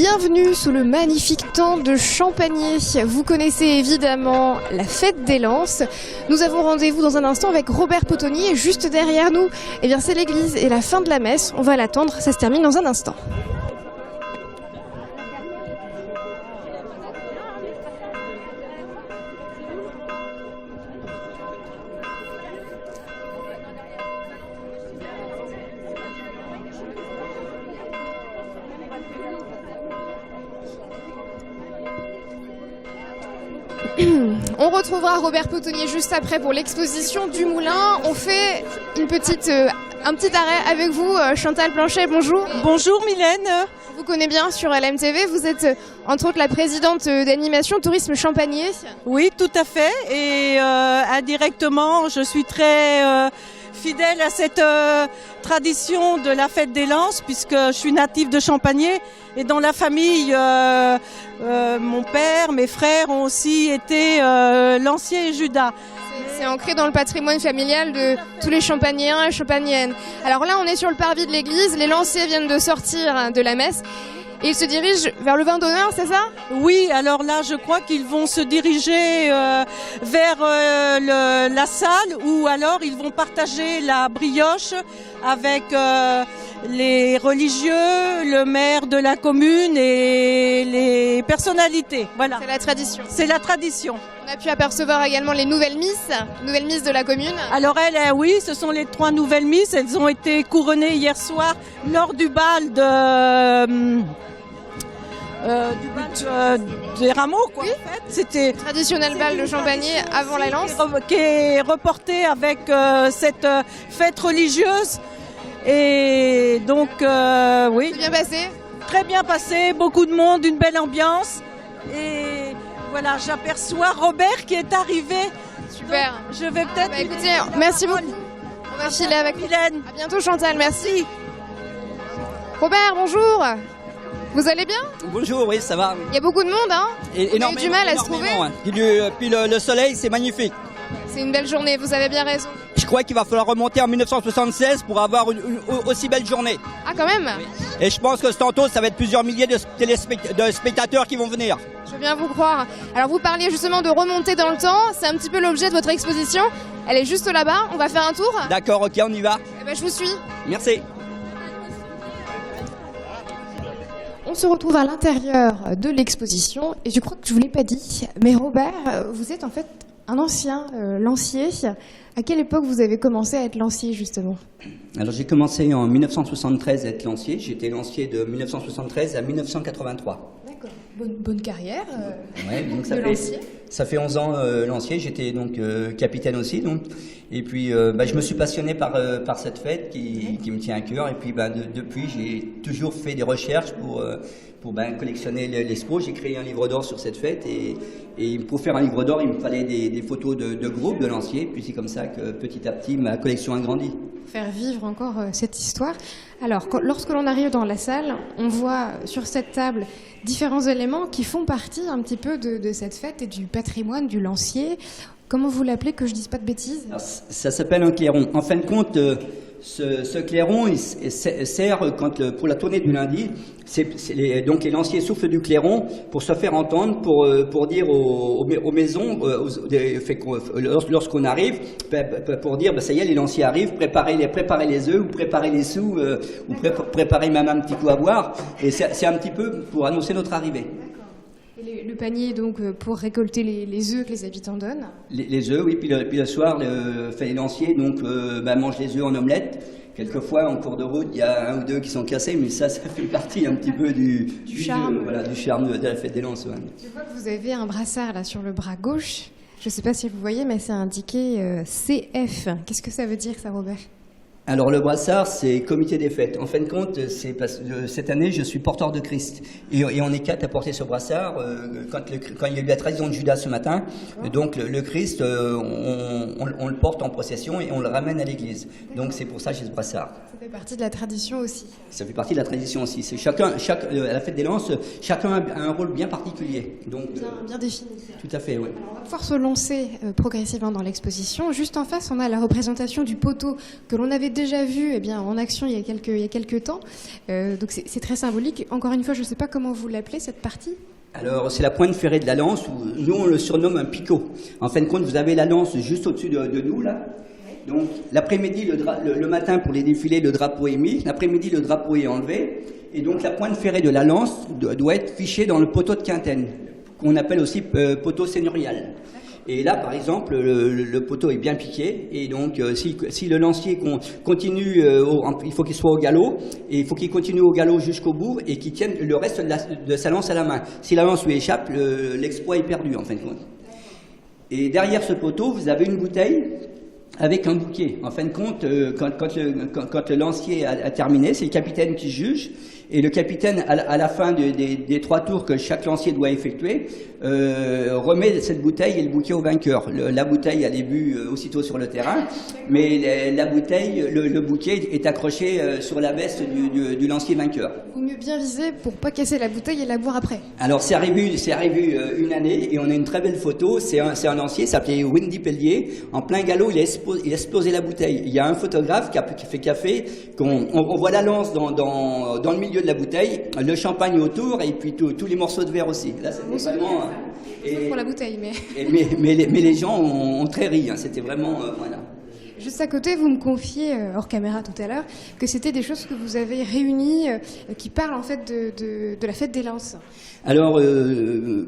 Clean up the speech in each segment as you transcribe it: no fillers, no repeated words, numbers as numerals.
Bienvenue sous le magnifique temple de Champagné. Vous connaissez évidemment la fête des Lances. Nous avons rendez-vous dans un instant avec Robert Potoni et juste derrière nous, eh bien c'est l'église et la fin de la messe. On va l'attendre, ça se termine dans un instant. On retrouvera Robert Potoni juste après pour l'exposition du Moulin. On fait un petit arrêt avec vous, Chantal Planchet, bonjour. Bonjour Mylène. On vous connaît bien sur LMTV, vous êtes entre autres la présidente d'animation Tourisme Champagné. Oui, tout à fait. Et indirectement, je suis très fidèle à cette tradition de la fête des Lances, puisque je suis native de Champagné. Et dans la famille, mon père, mes frères ont aussi été lanciers et Judas. C'est ancré dans le patrimoine familial de tous les Champagnéens et Champagnéennes. Alors là, on est sur le parvis de l'église, les lanciers viennent de sortir de la messe. Et ils se dirigent vers le vin d'honneur, c'est ça? Oui, alors là, je crois qu'ils vont se diriger vers la salle, ou alors ils vont partager la brioche avec les religieux, le maire de la commune et les personnalités. Voilà. C'est la tradition. C'est la tradition. On a pu apercevoir également les nouvelles misses de la commune. Alors oui, ce sont les 3 nouvelles misses. Elles ont été couronnées hier soir lors du bal des rameaux, quoi. Oui. En fait, c'était traditionnel bal de Champagné avant la Lance, qui est reporté avec cette fête religieuse. Et donc, oui. C'est bien passé? Très bien passé, beaucoup de monde, une belle ambiance. Et voilà, j'aperçois Robert qui est arrivé. Super. Donc, je vais peut-être. Écoutez, merci beaucoup. On va filer avec Mylène. À bientôt Chantal, merci. Robert, bonjour. Vous allez bien? Bonjour, oui, ça va. Il y a beaucoup de monde, hein? On a eu du mal à se trouver. Hein. Puis le soleil, c'est magnifique. C'est une belle journée, vous avez bien raison. Je crois qu'il va falloir remonter en 1976 pour avoir une aussi belle journée. Ah, quand même? Oui. Et je pense que tantôt, ça va être plusieurs milliers de spectateurs qui vont venir. Je veux bien vous croire. Alors, vous parliez justement de remonter dans le temps. C'est un petit peu l'objet de votre exposition. Elle est juste là-bas. On va faire un tour. D'accord, ok, on y va. Eh ben, je vous suis. Merci. On se retrouve à l'intérieur de l'exposition et je crois que je ne vous l'ai pas dit, mais Robert, vous êtes en fait un ancien lancier. À quelle époque vous avez commencé à être lancier justement? Alors j'ai commencé en 1973 à être lancier. J'étais lancier de 1973 à 1983. D'accord, bonne carrière ouais, donc lancier. Ça fait 11 ans lancier, j'étais donc capitaine aussi. Donc. Et puis je me suis passionné par cette fête qui me tient à cœur. Et puis depuis, j'ai toujours fait des recherches pour collectionner l'Expo. J'ai créé un livre d'or sur cette fête. Et pour faire un livre d'or, il me fallait des photos de groupes de lanciers. Puis c'est comme ça que petit à petit, ma collection a grandi. Faire vivre encore cette histoire. Alors, lorsque l'on arrive dans la salle, on voit sur cette table différents éléments qui font partie un petit peu de cette fête et du patrimoine du lancier. Comment vous l'appelez, que je ne dise pas de bêtises? Alors, ça s'appelle un clairon. En fin de compte, ce clairon il sert pour la tournée du lundi. Donc les lanciers soufflent du clairon pour se faire entendre, pour dire aux maisons, lorsqu'on arrive, pour dire ça y est, les lanciers arrivent, préparez les œufs, ou préparez les sous, ou préparez même un petit coup à boire. Et c'est un petit peu pour annoncer notre arrivée. Et le panier, donc, pour récolter les œufs que les habitants donnent? Les œufs, oui. Puis le soir, les lanciers mangent les œufs en omelette. Quelquefois, en cours de route, il y a 1 ou 2 qui sont cassés, mais ça fait partie un petit peu du charme. Du charme de la fête des Lances. Ouais. Je vois que vous avez un brassard là sur le bras gauche. Je ne sais pas si vous voyez, mais c'est indiqué CF. Qu'est-ce que ça veut dire, ça, Robert? Alors le brassard, c'est comité des fêtes. En fin de compte, c'est parce que cette année, je suis porteur de Christ. Et on est 4 à porter ce brassard. Quand il y a eu la trahison de Judas ce matin, donc le Christ, on le porte en procession et on le ramène à l'église. Donc c'est pour ça que j'ai ce brassard. Ça fait partie de la tradition aussi. Ça fait partie de la tradition aussi. C'est à la fête des Lances, chacun a un rôle bien particulier. Donc, bien défini. Tout à fait, oui. On va pouvoir se lancer progressivement dans l'exposition. Juste en face, on a la représentation du poteau que l'on avait déjà vu en action il y a quelques temps. Donc c'est très symbolique. Encore une fois, je ne sais pas comment vous l'appelez, cette partie. Alors, c'est la pointe ferrée de la Lance, où nous on le surnomme un picot. En fin de compte, vous avez la Lance juste au-dessus de nous, là. Donc, l'après-midi, le matin pour les défilés, le drapeau est mis. L'après-midi, le drapeau est enlevé. Et donc, la pointe ferrée de la Lance doit être fichée dans le poteau de quintaine, qu'on appelle aussi poteau seigneurial. Et là, par exemple, le poteau est bien piqué, et donc si le lancier continue, il faut qu'il soit au galop, et il faut qu'il continue au galop jusqu'au bout, et qu'il tienne le reste de sa lance à la main. Si la lance lui échappe, l'exploit est perdu, en fin de compte. Et derrière ce poteau, vous avez une bouteille avec un bouquet. En fin de compte, quand le lancier a terminé, c'est le capitaine qui juge. Et le capitaine, à la fin des 3 tours que chaque lancier doit effectuer, remet cette bouteille et le bouquet au vainqueur. La bouteille, elle est vue aussitôt sur le terrain, mais la bouteille, le bouquet est accroché sur la veste du lancier vainqueur. Il vaut mieux bien viser pour pas casser la bouteille et la boire après. Alors c'est arrivé une année, et on a une très belle photo. C'est un lancier, s'appelait Windy Pellier. En plein galop, il a explosé la bouteille. Il y a un photographe qui a fait qu'on voit la lance dans le milieu de la bouteille, le champagne autour, et puis tous les morceaux de verre aussi. Là, c'était vraiment... Sauf pour la bouteille, mais... mais les gens ont très ri, hein. C'était vraiment... voilà. Juste à côté, vous me confiez, hors caméra tout à l'heure, que c'était des choses que vous avez réunies, qui parlent en fait de la fête des Lances. Alors, il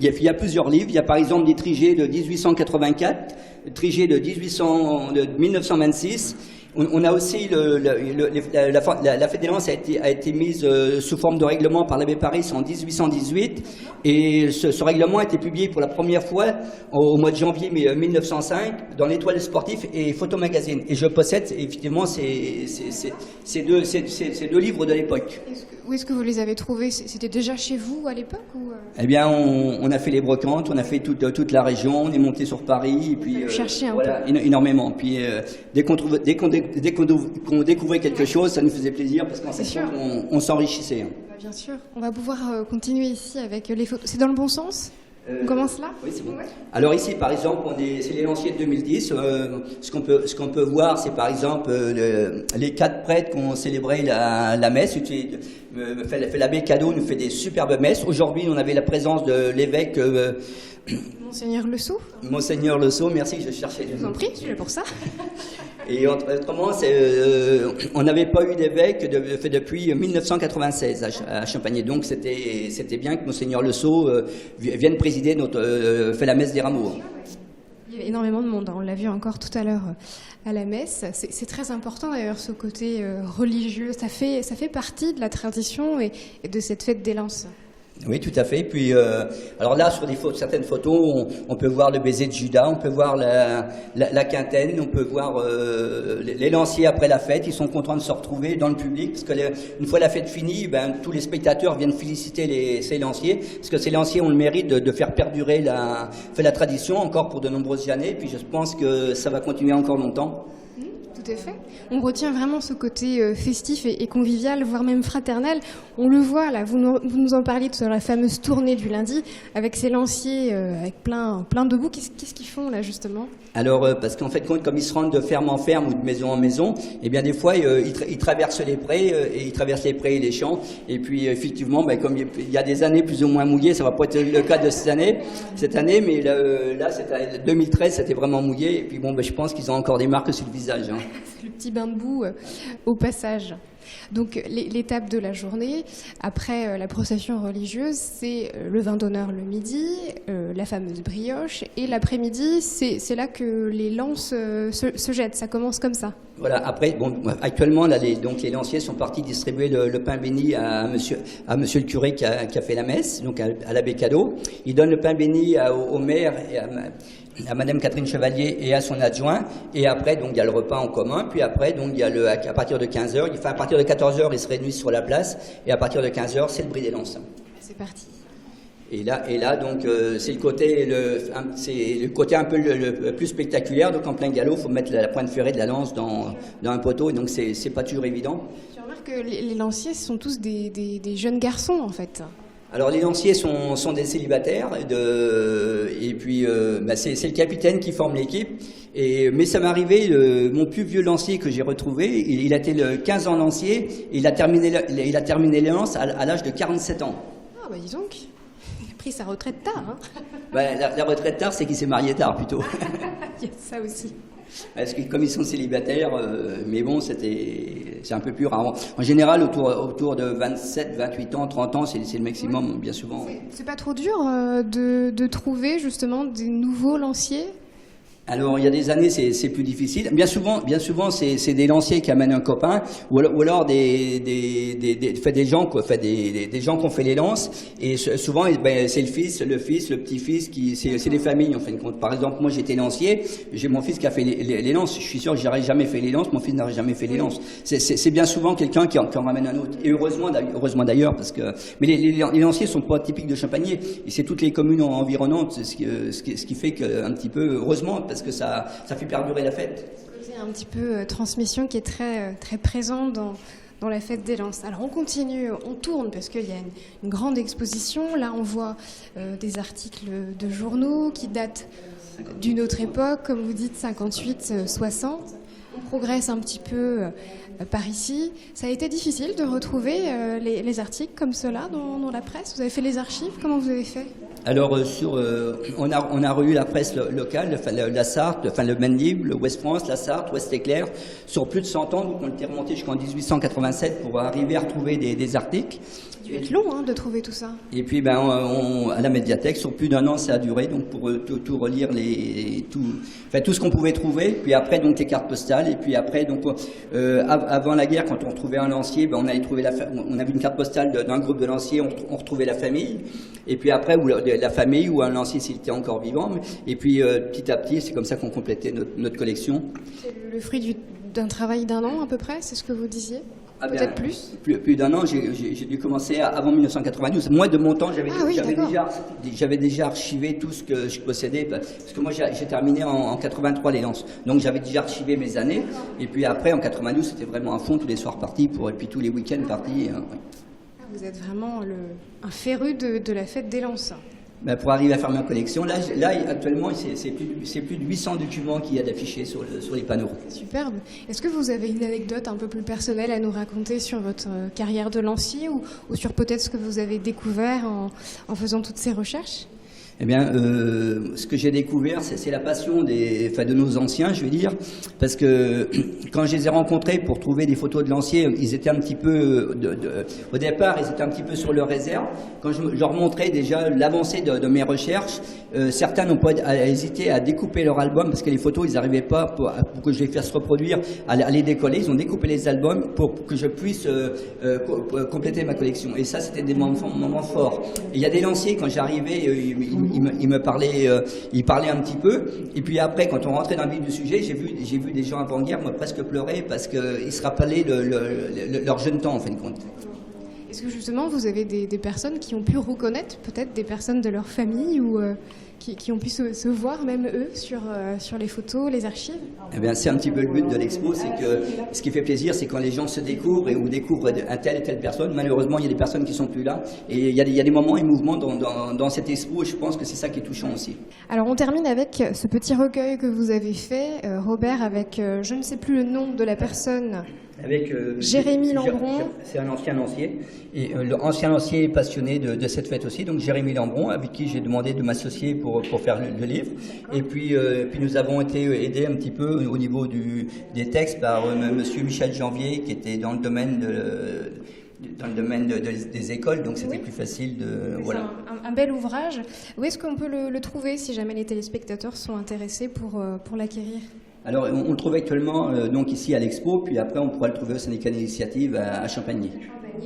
y a plusieurs livres. Il y a par exemple des Trigés de 1884, Trigés de 1926. On a aussi la fête des Lances a été mise sous forme de règlement par l'abbé Paris en 1818, et ce règlement a été publié pour la première fois au mois de janvier 1905 dans l'Étoile sportif et Photomagazine. Et je possède effectivement ces deux livres de l'époque. Où est-ce que vous les avez trouvés? C'était déjà chez vous à l'époque ou... Eh bien, on a fait les brocantes, on a fait toute la région, on est monté sur Paris, et puis chercher voilà, énormément. Puis dès qu'on découvrait quelque chose, ça nous faisait plaisir, parce qu'en fait, on s'enrichissait. Bah, bien sûr. On va pouvoir continuer ici avec les photos. C'est dans le bon sens? On commence là? Oui, c'est bon. Ouais. Alors ici, par exemple, c'est les lanciers de 2010. Ce qu'on peut voir, c'est par exemple les 4 prêtres qui ont célébré la messe. L'abbé Cadeau nous fait des superbes messes. Aujourd'hui, on avait la présence de l'évêque... Monseigneur Le Sceau. Monseigneur Le Sceau, merci, je cherchais. Je vous en prie, je suis là pour ça. Et autrement, on n'avait pas eu d'évêque depuis 1996 à Champagné. Donc c'était bien que Monseigneur Le Sceau vienne présider fait la messe des rameaux. Il y a énormément de monde, on l'a vu encore tout à l'heure à la messe. C'est très important d'ailleurs ce côté religieux, ça fait partie de la tradition et de cette fête des Lances. Oui, tout à fait. Puis, alors là, sur certaines photos, on peut voir le baiser de Judas, on peut voir la quintaine, on peut voir les lanciers après la fête. Ils sont contents de se retrouver dans le public, parce que une fois la fête finie, tous les spectateurs viennent féliciter ces lanciers, parce que ces lanciers ont le mérite de faire perdurer la tradition encore pour de nombreuses années. Puis je pense que ça va continuer encore longtemps. Tout à fait. On retient vraiment ce côté festif et convivial, voire même fraternel. On le voit là, vous nous en parliez tout à l'heure, la fameuse tournée du lundi, avec ces lanciers avec plein de bouts. Qu'est-ce qu'ils font là justement? Alors, parce qu'en fait, comme ils se rendent de ferme en ferme ou de maison en maison, et bien des fois, ils traversent les prés, et ils traversent les prés et les champs. Et puis, effectivement, comme il y a des années plus ou moins mouillées, ça va pas être le cas de cette année, mais là, 2013, c'était vraiment mouillé. Et puis, je pense qu'ils ont encore des marques sur le visage. Hein. C'est le petit bain de boue au passage. Donc l'étape de la journée, après la procession religieuse, c'est le vin d'honneur le midi, la fameuse brioche, et l'après-midi, c'est là que les lances se jettent, ça commence comme ça. Voilà, après, actuellement, là, les lanciers sont partis distribuer le pain béni à monsieur le curé qui a fait la messe, donc à l'abbé Cadeau. Il donne le pain béni au maire et à Madame Catherine Chevalier et à son adjoint, et après donc il y a le repas en commun, puis après donc il y a à partir de 15h, à partir de 14h ils se réunissent sur la place, et à partir de 15h c'est le bris des lances. C'est parti. Et là donc c'est le côté un peu le plus spectaculaire. Donc en plein galop, il faut mettre la pointe ferrée de la lance dans un poteau, et donc c'est pas toujours évident. Tu remarques que les lanciers sont tous des jeunes garçons en fait. Alors les lanciers sont des célibataires, puis c'est le capitaine qui forme l'équipe. Mais ça m'est arrivé, mon plus vieux lancier que j'ai retrouvé, il a été le 15 ans lancier, et il a terminé les lances à l'âge de 47 ans. Ah bah dis donc, il a pris sa retraite tard. Hein. La retraite tard, c'est qu'il s'est marié tard plutôt. Il y a ça aussi. Parce que comme ils sont célibataires, mais bon, c'est un peu plus rare. En général, autour de 27, 28 ans, 30 ans, c'est le maximum, bien souvent. C'est pas trop dur de trouver justement des nouveaux lanciers? Alors, il y a des années, c'est plus difficile. Bien souvent, c'est des lanciers qui amènent un copain, ou alors des gens qui ont fait les lances. Et souvent, c'est le fils, le petit-fils c'est des familles en fin de compte. Par exemple, moi, j'étais lancier, j'ai mon fils qui a fait les lances. Je suis sûr que j'aurais jamais fait les lances, mon fils n'aurait jamais fait les lances. C'est bien souvent quelqu'un qui en ramène un autre. Et heureusement d'ailleurs, parce que, mais les lanciers sont pas typiques de Champagné. Et c'est toutes les communes environnantes, ce qui fait que, un petit peu, heureusement, parce que ça fait perdurer la fête. C'est un petit peu transmission qui est très, très présent dans la fête des lances. Alors on continue, on tourne parce qu'il y a une grande exposition. Là on voit des articles de journaux qui datent d'une autre époque, comme vous dites 58-60. On progresse un petit peu par ici. Ça a été difficile de retrouver les articles comme cela dans la presse. Vous avez fait les archives, comment vous avez fait? Alors on a relu la presse locale, la Sarthe, le Maine-Libre, le Ouest-France, la Sarthe, Ouest-Éclair, sur plus de 100 ans. Donc on était remonté jusqu'en 1887 pour arriver à retrouver des articles. C'est long de trouver tout ça. Et puis à la médiathèque, sur plus d'1 an, ça a duré donc pour tout relire tout ce qu'on pouvait trouver. Puis après donc les cartes postales. Et puis après donc avant la guerre, quand on retrouvait un lancier, on avait une carte postale d'un groupe de lanciers, on retrouvait la famille. Et puis après la famille ou un lancier s'il était encore vivant. Et puis petit à petit, c'est comme ça qu'on complétait notre collection. C'est le fruit d'un travail d'1 an à peu près, c'est ce que vous disiez? Peut-être plus d'1 an, j'ai dû commencer avant 1992. Moi, de mon temps, j'avais déjà archivé tout ce que je possédais. Parce que moi, j'ai terminé en 83 les lances. Donc, j'avais déjà archivé mes années. Et puis après, en 92, c'était vraiment à fond, tous les soirs partis, et puis tous les week-ends partis. Oui. Vous êtes vraiment un féru de la fête des lances. Pour arriver à faire ma collection, là actuellement, c'est plus de 800 documents qu'il y a d'affichés sur les panneaux. Superbe. Est-ce que vous avez une anecdote un peu plus personnelle à nous raconter sur votre carrière de lancier ou sur peut-être ce que vous avez découvert en faisant toutes ces recherches? Eh bien, ce que j'ai découvert, c'est la passion de nos anciens, je veux dire, parce que quand je les ai rencontrés pour trouver des photos de lanciers, ils étaient un petit peu, au départ, ils étaient un petit peu sur leur réserve. Quand je leur montrais déjà l'avancée de mes recherches, certains n'ont pas hésité à découper leur album parce que les photos, ils n'arrivaient pas pour que je les fasse reproduire, à les décoller. Ils ont découpé les albums pour que je puisse compléter ma collection. Et ça, c'était des moments forts. Et il y a des lanciers, quand j'arrivais, il parlait un petit peu. Et puis après, quand on rentrait dans le vif du sujet, j'ai vu des gens avant-guerre presque pleurer parce qu'ils se rappelaient leur jeune temps, en fin de compte. Est-ce que justement, vous avez des personnes qui ont pu reconnaître peut-être des personnes de leur famille ou qui ont pu se voir, même eux, sur les photos, les archives? Eh bien, c'est un petit peu le but de l'expo, c'est que ce qui fait plaisir, c'est quand les gens se découvrent ou découvrent un telle et telle personne. Malheureusement, il y a des personnes qui sont plus là. Et il y a des moments émouvants dans cette expo, et je pense que c'est ça qui est touchant aussi. Alors, on termine avec ce petit recueil que vous avez fait, Robert, avec je ne sais plus le nom de la personne. Avec Jérémy Lambron. C'est un ancien lancier, et l'ancien lancier est passionné de cette fête aussi, donc Jérémy Lambron, avec qui j'ai demandé de m'associer pour faire le livre. Et puis nous avons été aidés un petit peu au niveau des textes par monsieur Michel Janvier, qui était dans le domaine des écoles, donc c'était plus facile de... Voilà. C'est un bel ouvrage. Où est-ce qu'on peut le trouver si jamais les téléspectateurs sont intéressés pour l'acquérir? Alors, on le trouve actuellement donc ici à l'Expo, puis après on pourra le trouver au syndicat d'initiative à Champagné.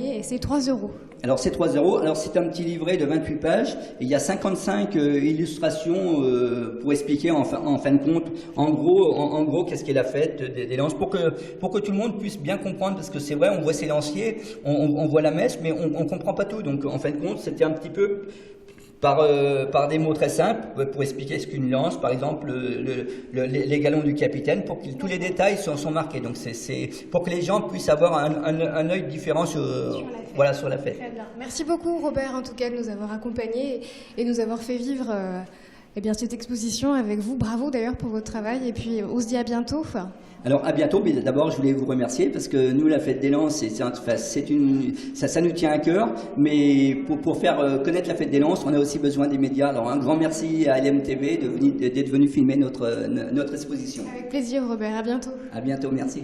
Et c'est 3 €. Alors c'est 3 €. Alors c'est un petit livret de 28 pages et il y a 55 illustrations pour expliquer en fin de compte, en gros qu'est-ce qu'est la fête des lances, pour que tout le monde puisse bien comprendre, parce que c'est vrai, on voit ces lanciers, on voit la messe, mais on comprend pas tout. Donc en fin de compte, c'était un petit peu par des mots très simples pour expliquer ce qu'une lance, par exemple les galons du capitaine, pour que tous les détails sont marqués. Donc c'est pour que les gens puissent avoir un œil différent sur la fête. Très bien. Merci beaucoup Robert, en tout cas, de nous avoir accompagnés et nous avoir fait vivre eh bien, cette exposition avec vous. Bravo d'ailleurs pour votre travail et puis on se dit à bientôt. Alors à bientôt, mais d'abord je voulais vous remercier parce que nous, la Fête des Lances, ça nous tient à cœur, mais pour faire connaître la Fête des Lances, on a aussi besoin des médias. Alors un grand merci à LMTV d'être venu filmer notre exposition. Avec plaisir Robert, à bientôt. À bientôt, merci.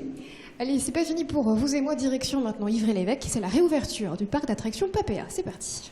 Allez, c'est pas fini pour vous et moi, direction maintenant Ivry-l'Évêque, c'est la réouverture du parc d'attractions Papéa. C'est parti.